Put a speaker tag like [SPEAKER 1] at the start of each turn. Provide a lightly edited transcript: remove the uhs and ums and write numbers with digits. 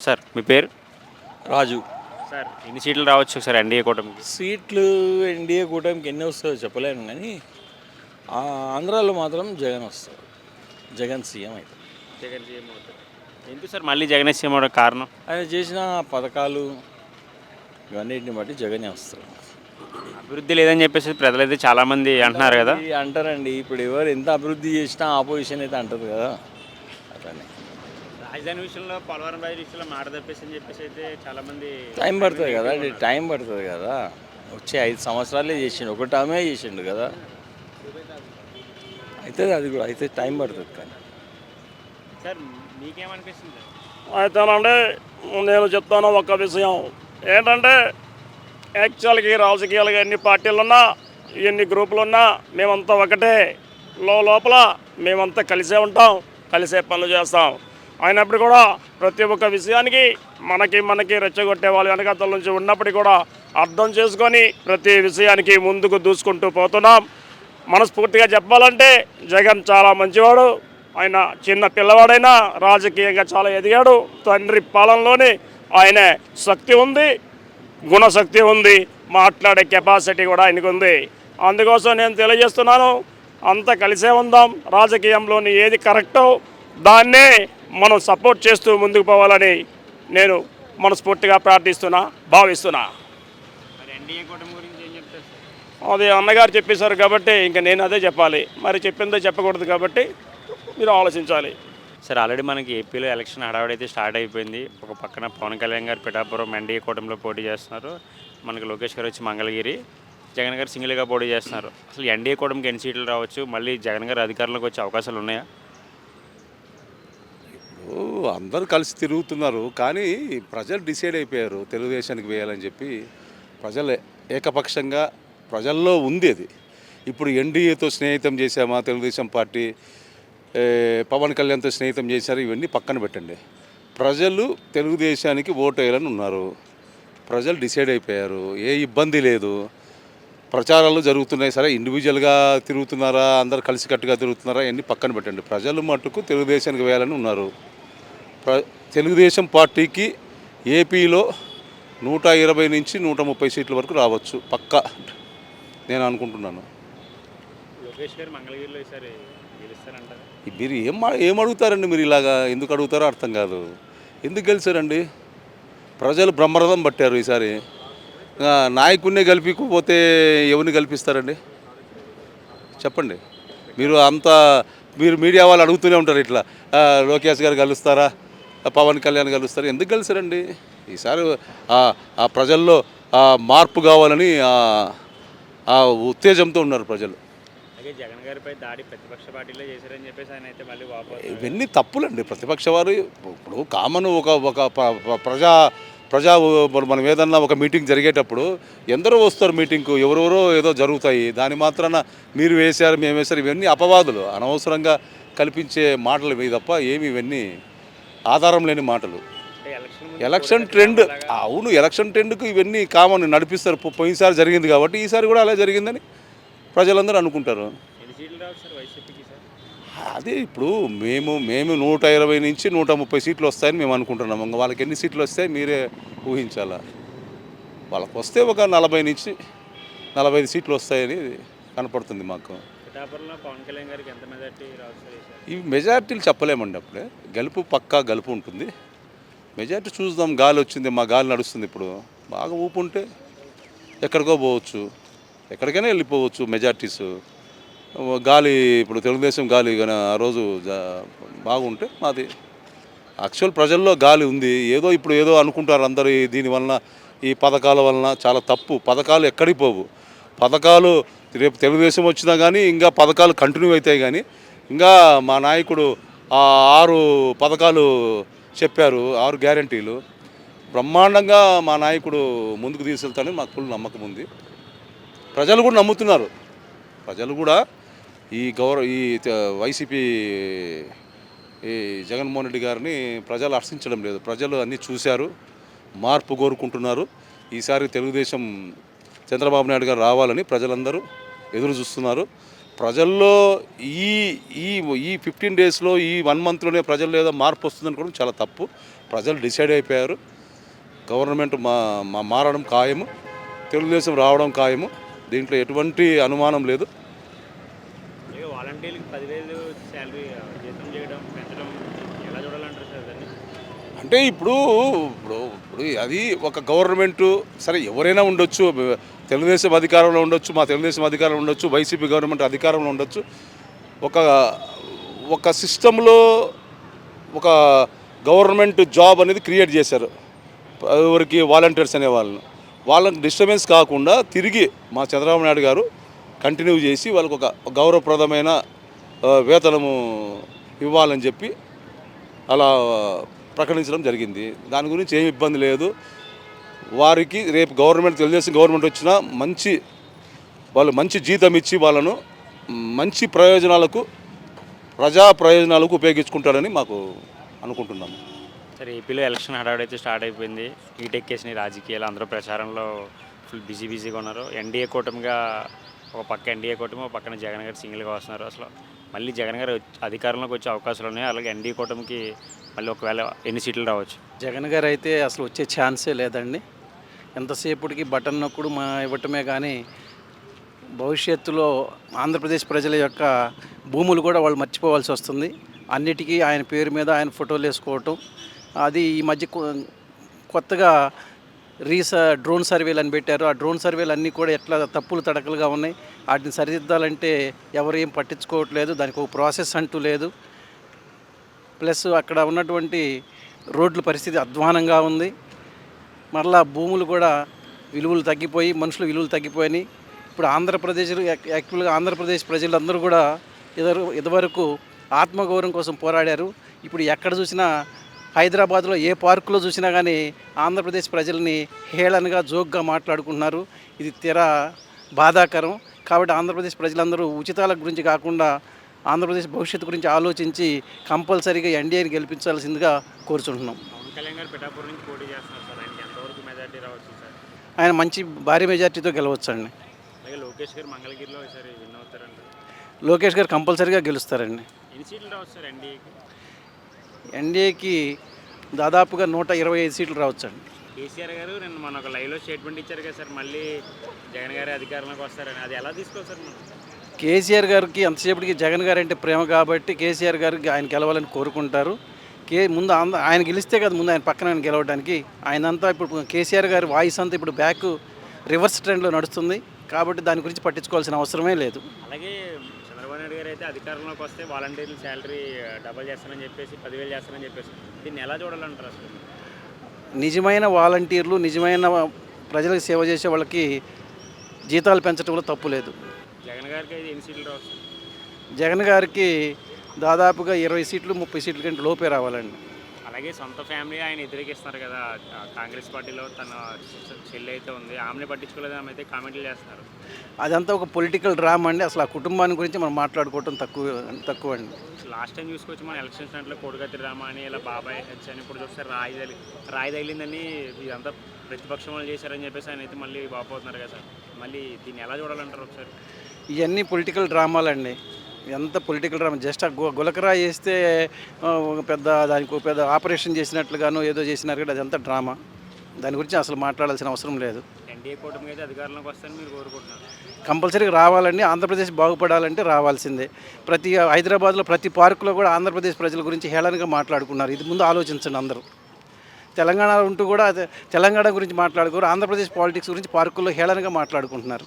[SPEAKER 1] Sir మీ పేరు?
[SPEAKER 2] రాజు.
[SPEAKER 1] Sir ఎన్ని సీట్లు రావచ్చు సార్ ఎన్డీఏ కూటమికి?
[SPEAKER 2] సీట్లు ఎన్డీఏ కూటమికి ఎన్ని వస్తాయో చెప్పలేను కానీ ఆంధ్రాలో మాత్రం జగన్ వస్తారు. జగన్ సీఎం అవుతారు.
[SPEAKER 1] జగన్ సీఎం అవుతారు. ఎందుకు సార్ మళ్ళీ జగన్ సీఎం అవడానికి కారణం?
[SPEAKER 2] ఆయన చేసిన పథకాలు ఇవన్నిటిని బట్టి జగనే వస్తారు.
[SPEAKER 1] అభివృద్ధి లేదని చెప్పేసి ప్రజలైతే చాలామంది అంటున్నారు కదా.
[SPEAKER 2] ఇది అంటారండి, ఇప్పుడు ఎవరు ఎంత అభివృద్ధి చేసినా ఆపోజిషన్ అయితే అంటారు కదా అట్లనే.
[SPEAKER 1] రాజధాని విషయంలో పోలవరం రాజు విషయంలో మాట తప్పేసి అని చెప్పేసి అయితే చాలామంది
[SPEAKER 2] టైం పడుతుంది కదా, టైం పడుతుంది కదా. వచ్చే 5 సంవత్సరాలే చేసిండు, ఒక టర్మే చేసిండు కదా. అయితే అది కూడా అయితే టైం పడుతుంది కానీ.
[SPEAKER 1] సార్ మీకేమనిపిస్తుంది సార్?
[SPEAKER 3] అయితేనండి నేను చెప్తాను ఒక విషయం ఏంటంటే యాక్చువల్గా రాజకీయాలుగా ఎన్ని పార్టీలు ఉన్నా ఎన్ని గ్రూపులు ఉన్నా మేమంతా ఒకటే. లోపల మేమంతా కలిసే ఉంటాం, కలిసే పనులు చేస్తాం. అయినప్పుడు కూడా ప్రతి ఒక్క విషయానికి మనకి రెచ్చగొట్టే వాళ్ళు వెనకాతల నుంచి ఉన్నప్పటికీ కూడా అర్థం చేసుకొని ప్రతి విషయానికి ముందుకు దూసుకుంటూ పోతున్నాం. మనస్ఫూర్తిగా చెప్పాలంటే జగన్ చాలా మంచివాడు. ఆయన చిన్న పిల్లవాడైనా రాజకీయంగా చాలా ఎదిగాడు. తండ్రి పాలనలోనే ఆయన శక్తి ఉంది, గుణశక్తి ఉంది, మాట్లాడే కెపాసిటీ కూడా ఆయనకు ఉంది. అందుకోసం నేను తెలియజేస్తున్నాను, అంతా కలిసే ఉందాం. రాజకీయంలోని ఏది కరెక్టో దాన్నే మనం సపోర్ట్ చేస్తూ ముందుకు పోవాలని నేను మనస్ఫూర్తిగా ప్రార్థిస్తున్నా, భావిస్తున్నా.
[SPEAKER 1] మరి ఎన్డీఏ కూటమి గురించి ఏం చెప్తారు సార్?
[SPEAKER 3] అది అన్నగారు చెప్పేశారు కాబట్టి ఇంకా నేను అదే చెప్పాలి. మరి చెప్పిందో చెప్పకూడదు కాబట్టి మీరు ఆలోచించాలి.
[SPEAKER 1] సార్ ఆల్రెడీ మనకి ఏపీలో ఎలక్షన్ హడావుడి అయితే స్టార్ట్ అయిపోయింది. ఒక పక్కన పవన్ కళ్యాణ్ గారు పిఠాపురం ఎన్డీఏ కూటమిలో పోటీ చేస్తున్నారు. మనకి లోకేష్ గారు వచ్చి మంగళగిరి, జగన్ గారు సింగిల్గా పోటీ చేస్తున్నారు. అసలు ఎన్డీఏ కూటమికి ఎన్ని సీట్లు రావచ్చు? మళ్ళీ జగన్ గారు అధికారంలోకి వచ్చే అవకాశాలు ఉన్నాయా?
[SPEAKER 4] అందరూ కలిసి తిరుగుతున్నారు కానీ ప్రజలు డిసైడ్ అయిపోయారు తెలుగుదేశానికి వేయాలని చెప్పి. ప్రజలు ఏకపక్షంగా ప్రజల్లో ఉంది అది. ఇప్పుడు ఎన్డీఏతో స్నేహితం చేశామా, తెలుగుదేశం పార్టీ పవన్ కళ్యాణ్తో స్నేహితం చేశారు, ఇవన్నీ పక్కన పెట్టండి. ప్రజలు తెలుగుదేశానికి ఓటు వేయాలని ఉన్నారు. ప్రజలు డిసైడ్ అయిపోయారు, ఏ ఇబ్బంది లేదు. ప్రచారాలు జరుగుతున్నాయి, సరే ఇండివిజువల్గా తిరుగుతున్నారా, అందరు కలిసికట్టుగా తిరుగుతున్నారా, ఇవన్నీ పక్కన పెట్టండి. ప్రజలు మట్టుకు తెలుగుదేశానికి వేయాలని ఉన్నారు. తెలుగుదేశం పార్టీకి ఏపీలో 120 నుంచి 130 సీట్ల వరకు రావచ్చు పక్కా నేను అనుకుంటున్నాను.
[SPEAKER 1] లోకేష్ గారు మంగళగిరిలో ఈసారి గెలుస్తారంటారా?
[SPEAKER 4] మీరు ఏం అడుగుతారండి? మీరు ఇలాగా ఎందుకు అడుగుతారో అర్థం కాదు. ఎందుకు గెలిచారండి? ప్రజలు బ్రహ్మరథం పట్టారు ఈసారి. నాయకుడినే గెలిపించకపోతే ఎవరిని గెలిపిస్తారండి చెప్పండి. మీరు మీడియా వాళ్ళు అడుగుతూనే ఉంటారు ఇట్లా, లోకేష్ గారు గెలుస్తారా, పవన్ కళ్యాణ్ గెలుస్తారా? ఎందుకు గెలిచారండి? ఈసారి ఆ ప్రజల్లో మార్పు కావాలని ఆ ఉత్తేజంతో ఉన్నారు ప్రజలు.
[SPEAKER 1] అలాగే జగన్ గారిపై దాడి ప్రతిపక్ష పార్టీలో చేశారని చెప్పేసి ఆయన అయితే మళ్ళీ వాపసు.
[SPEAKER 4] ఇవన్నీ తప్పులండి. ప్రతిపక్ష వారు ఇప్పుడు కామన్ ఒక ప్రజా మనం ఏదన్నా ఒక మీటింగ్ జరిగేటప్పుడు ఎందరో వస్తారు మీటింగ్కు, ఎవరెవరో ఏదో జరుగుతాయి. దాని మాత్రాన మీరు వేశారు మేము వేశారు, ఇవన్నీ అపవాదులు, అనవసరంగా కల్పించే మాటలు ఇవి తప్ప ఏమి ఇవన్నీ ఆధారం లేని మాటలు. ఎలక్షన్ ట్రెండ్, అవును, ఎలక్షన్ ట్రెండ్కు ఇవన్నీ కామన్ నడిపిస్తారు. పోయినసారి జరిగింది కాబట్టి ఈసారి కూడా అలా జరిగిందని ప్రజలందరూ అనుకుంటారు.
[SPEAKER 1] ఎన్ని సీట్లు రావచ్చు సార్ వైసీపీకి సార్?
[SPEAKER 4] అదే ఇప్పుడు మేము 120 నుంచి 130 సీట్లు వస్తాయని మేము అనుకుంటున్నాము. ఇంకా వాళ్ళకి ఎన్ని సీట్లు వస్తాయి మీరే ఊహించాలా. వాళ్ళకి వస్తే ఒక 40 నుంచి 45 సీట్లు వస్తాయని కనపడుతుంది మాకు.
[SPEAKER 1] పిఠాపురంలో పవన్ కళ్యాణ్ గారికి ఎంత మెజార్టీ రావచ్చు సార్?
[SPEAKER 4] ఇవి మెజార్టీలు చెప్పలేమండి. అప్పుడే గెలుపు పక్కా గెలుపు ఉంటుంది. మెజార్టీ చూద్దాం. గాలి వచ్చింది, మా గాలి నడుస్తుంది. ఇప్పుడు బాగా ఊపు ఉంటే ఎక్కడికో పోవచ్చు, ఎక్కడికైనా వెళ్ళిపోవచ్చు మెజార్టీస్. గాలి ఇప్పుడు తెలుగుదేశం గాలి కానీ ఆ రోజు బాగుంటే మాది యాక్చువల్ ప్రజల్లో గాలి ఉంది. ఏదో అనుకుంటారు అందరూ దీనివలన, ఈ పథకాల వలన. చాలా తప్పు. పథకాలు ఎక్కడికి పోవు. పథకాలు రేపు తెలుగుదేశం వచ్చినా కానీ ఇంకా పథకాలు కంటిన్యూ అవుతాయి. కానీ ఇంకా మా నాయకుడు 6 పథకాలు చెప్పారు, 6 గ్యారంటీలు బ్రహ్మాండంగా మా నాయకుడు ముందుకు తీసుకెళ్తాడని మాకు ఫుల్ నమ్మకం ఉంది. ప్రజలు కూడా నమ్ముతున్నారు. ప్రజలు కూడా ఈ వైసీపీ ఈ జగన్మోహన్ రెడ్డి గారిని ప్రజలు హర్షించడం లేదు. ప్రజలు అన్నీ చూశారు, మార్పు కోరుకుంటున్నారు. ఈసారి తెలుగుదేశం చంద్రబాబు నాయుడు గారు రావాలని ప్రజలందరూ ఎదురు చూస్తున్నారు. ప్రజల్లో ఈ 15 డేస్లో, ఈ 1 మంత్లోనే ప్రజల్లో ఏదో మార్పు వస్తుందనుకోవడం చాలా తప్పు. ప్రజలు డిసైడ్ అయిపోయారు. గవర్నమెంట్ మారడం ఖాయము, తెలుగుదేశం రావడం ఖాయము. దీంట్లో ఎటువంటి అనుమానం లేదు.
[SPEAKER 1] వాలంటీర్లకు 10,000 శాలరీ జీతం చేయడం పెంచడం ఎలా చూడాలంటారు సార్ దాన్ని?
[SPEAKER 4] అంటే ఇప్పుడు ఇప్పుడు ఇప్పుడు అది ఒక గవర్నమెంటు, సరే ఎవరైనా ఉండొచ్చు, తెలుగుదేశం అధికారంలో ఉండొచ్చు, మా తెలుగుదేశం అధికారంలో ఉండొచ్చు, వైసీపీ గవర్నమెంట్ అధికారంలో ఉండొచ్చు. ఒక సిస్టంలో ఒక గవర్నమెంట్ జాబ్ అనేది క్రియేట్ చేశారు. ఎవరికి వాలంటీర్స్ అనే వాళ్ళకి డిస్టర్బెన్స్ కాకుండా తిరిగి మా చంద్రబాబు నాయుడు గారు కంటిన్యూ చేసి వాళ్ళకు ఒక గౌరవప్రదమైన వేతనము ఇవ్వాలని చెప్పి అలా ప్రకటించడం జరిగింది. దాని గురించి ఏమి ఇబ్బంది లేదు. వారికి రేపు తెలుగుదేశం గవర్నమెంట్ వచ్చినా వాళ్ళు మంచి జీతం ఇచ్చి వాళ్ళను మంచి ప్రజా ప్రయోజనాలకు ఉపయోగించుకుంటారని మాకు అనుకుంటున్నాము.
[SPEAKER 1] సరే, ఏపీలో ఎలక్షన్ హడావుడైతే స్టార్ట్ అయిపోయింది. ఈటెక్కేసిన రాజకీయాలు అందరూ ప్రచారంలో ఫుల్ బిజీగా ఉన్నారు. ఎన్డీఏ కూటమిగా ఒక పక్క ఎన్డీఏ కూటమి, ఒక పక్కన జగన్ గారు సింగిల్గా వస్తున్నారు. అసలు మళ్ళీ జగన్ గారు అధికారంలోకి వచ్చే అవకాశాలు ఉన్నాయి. అలాగే ఎన్డీఏ కూటమికి మళ్ళీ ఒకవేళ ఎన్ని సీట్లు రావచ్చు?
[SPEAKER 5] జగన్ గారు అయితే అసలు వచ్చే ఛాన్సే లేదండి. ఎంతసేపటికి బటన్ నొక్కుడు ఇవ్వటమే కానీ భవిష్యత్తులో ఆంధ్రప్రదేశ్ ప్రజల యొక్క భూములు కూడా వాళ్ళు మర్చిపోవాల్సి వస్తుంది. అన్నిటికీ ఆయన పేరు మీద ఆయన ఫోటోలు వేసుకోవటం, అది ఈ మధ్య కొత్తగా డ్రోన్ సర్వేలు అని పెట్టారు. ఆ డ్రోన్ సర్వేలు అన్నీ కూడా ఎట్లా తప్పులు తడకలుగా ఉన్నాయి. వాటిని సరిదిద్దాలంటే ఎవరు ఏం పట్టించుకోవట్లేదు. దానికి ఒక ప్రాసెస్ అంటూ లేదు. ప్లస్ అక్కడ ఉన్నటువంటి రోడ్ల పరిస్థితి అధ్వానంగా ఉంది. మరలా భూములు కూడా విలువలు తగ్గిపోయి, మనుషుల విలువలు తగ్గిపోయినాయి. ఇప్పుడు యాక్చువల్గా ఆంధ్రప్రదేశ్ ప్రజలందరూ కూడా ఇదివరకు ఆత్మగౌరవం కోసం పోరాడారు. ఇప్పుడు ఎక్కడ చూసినా హైదరాబాద్లో ఏ పార్కులో చూసినా కానీ ఆంధ్రప్రదేశ్ ప్రజల్ని హేళనగా జోక్గా మాట్లాడుకుంటున్నారు. ఇది తీరా బాధాకరం. కాబట్టి ఆంధ్రప్రదేశ్ ప్రజలందరూ ఉచితాల గురించి కాకుండా ఆంధ్రప్రదేశ్ భవిష్యత్తు గురించి ఆలోచించి కంపల్సరీగా ఎన్డీఏని గెలిపించాల్సిందిగా కోరుచుంటున్నాం.
[SPEAKER 1] పవన్ కళ్యాణ్ గారు పిఠాపురం నుంచి పోటీ చేస్తున్నారు సార్. ఆయనకి ఎంతవరకు మెజార్టీ రావచ్చు సార్?
[SPEAKER 5] ఆయన మంచి భారీ మెజార్టీతో గెలవచ్చండి.
[SPEAKER 1] అలాగే లోకేష్ గారు మంగళగిరిలో ఈసారి విన్ అవుతారంటారు.
[SPEAKER 5] లోకేష్ గారు కంపల్సరీగా గెలుస్తారండి.
[SPEAKER 1] ఎన్ని సీట్లు రావచ్చు సార్ ఎన్డీఏకి?
[SPEAKER 5] ఎన్డీఏకి దాదాపుగా 125 సీట్లు రావచ్చండి.
[SPEAKER 1] కేసీఆర్ గారు నిన్న మన ఒక లైవ్లో స్టేట్మెంట్ ఇచ్చారు కదా సార్, మళ్ళీ జగన్ గారి అధికారంలోకి వస్తారని. అది ఎలా తీసుకోవాలి సార్ మనం?
[SPEAKER 5] కేసీఆర్ గారికి ఎంతసేపటికి జగన్ గారు అంటే ప్రేమ కాబట్టి కేసీఆర్ గారికి ఆయన గెలవాలని కోరుకుంటారు. ముందు ఆయన గెలిస్తే కదా ముందు ఆయన పక్కన ఆయన గెలవడానికి. ఆయనంతా ఇప్పుడు కేసీఆర్ గారి వాయిస్ అంతా ఇప్పుడు రివర్స్ ట్రెండ్లో నడుస్తుంది. కాబట్టి దాని గురించి పట్టించుకోవాల్సిన అవసరమే లేదు.
[SPEAKER 1] అలాగే చంద్రబాబు నాయుడు గారు అయితే అధికారంలోకి వస్తే వాలంటీర్లు శాలరీ డబల్ చేస్తానని చెప్పేసి 10,000 చేస్తానని చెప్పేసి దీన్ని ఎలా చూడాలంటారు అసలు?
[SPEAKER 5] నిజమైన వాలంటీర్లు, నిజమైన ప్రజలకు సేవ చేసే వాళ్ళకి జీతాలు పెంచడంలో తప్పు లేదు.
[SPEAKER 1] జగన్ గారికి అయితే ఎన్ని సీట్లు రావచ్చు?
[SPEAKER 5] జగన్ గారికి దాదాపుగా 20 సీట్లు 30 సీట్ల కంటే లోపే రావాలండి.
[SPEAKER 1] అలాగే సొంత ఫ్యామిలీ ఆయన వ్యతిరేకిస్తున్నారు కదా. కాంగ్రెస్ పార్టీలో తన చెల్లి అయితే ఉంది, ఆమెను పట్టించుకోలేదు, ఆమె అయితే కామెంట్లు చేస్తున్నారు.
[SPEAKER 5] అదంతా ఒక పొలిటికల్ డ్రామా అండి. అసలు ఆ కుటుంబాన్ని గురించి మనం మాట్లాడుకోవటం తక్కువ అండి.
[SPEAKER 1] లాస్ట్ టైం చూసుకోవచ్చు మన ఎలక్షన్స్ దాంట్లో కోడిగత్తి డ్రామా అని, ఇలా బాబాయ్ హెచ్ అని, ఇప్పుడు చూస్తే రాయి తగిలిందని ఇదంతా ప్రతిపక్షం వాళ్ళు చేశారని చెప్పేసి ఆయన అయితే మళ్ళీ బాగుపోతున్నారు కదా సార్. మళ్ళీ దీన్ని ఎలా చూడాలంటారు ఒకసారి?
[SPEAKER 5] ఇవన్నీ పొలిటికల్ డ్రామాలండి. ఎంత పొలిటికల్ డ్రామా, జస్ట్ ఆ గులకరా వేస్తే దానికి పెద్ద ఆపరేషన్ చేసినట్లుగానో ఏదో చేసినారు కదా, అదంతా డ్రామా. దాని గురించి అసలు మాట్లాడాల్సిన అవసరం లేదు.
[SPEAKER 1] ఎన్డీఏ కూటమికి అయితే అధికారంలోకి వస్తారని మీరు కోరుకుంటున్నారు?
[SPEAKER 5] కంపల్సరీగా రావాలండి. ఆంధ్రప్రదేశ్ బాగుపడాలంటే రావాల్సిందే. హైదరాబాద్లో ప్రతి పార్కులో కూడా ఆంధ్రప్రదేశ్ ప్రజల గురించి హేళనగా మాట్లాడుకున్నారు. ఇది ముందు ఆలోచించండి అందరూ. తెలంగాణ ఉంటూ కూడా తెలంగాణ గురించి మాట్లాడుకోరు, ఆంధ్రప్రదేశ్ పాలిటిక్స్ గురించి పార్కుల్లో హేళనగా మాట్లాడుకుంటున్నారు.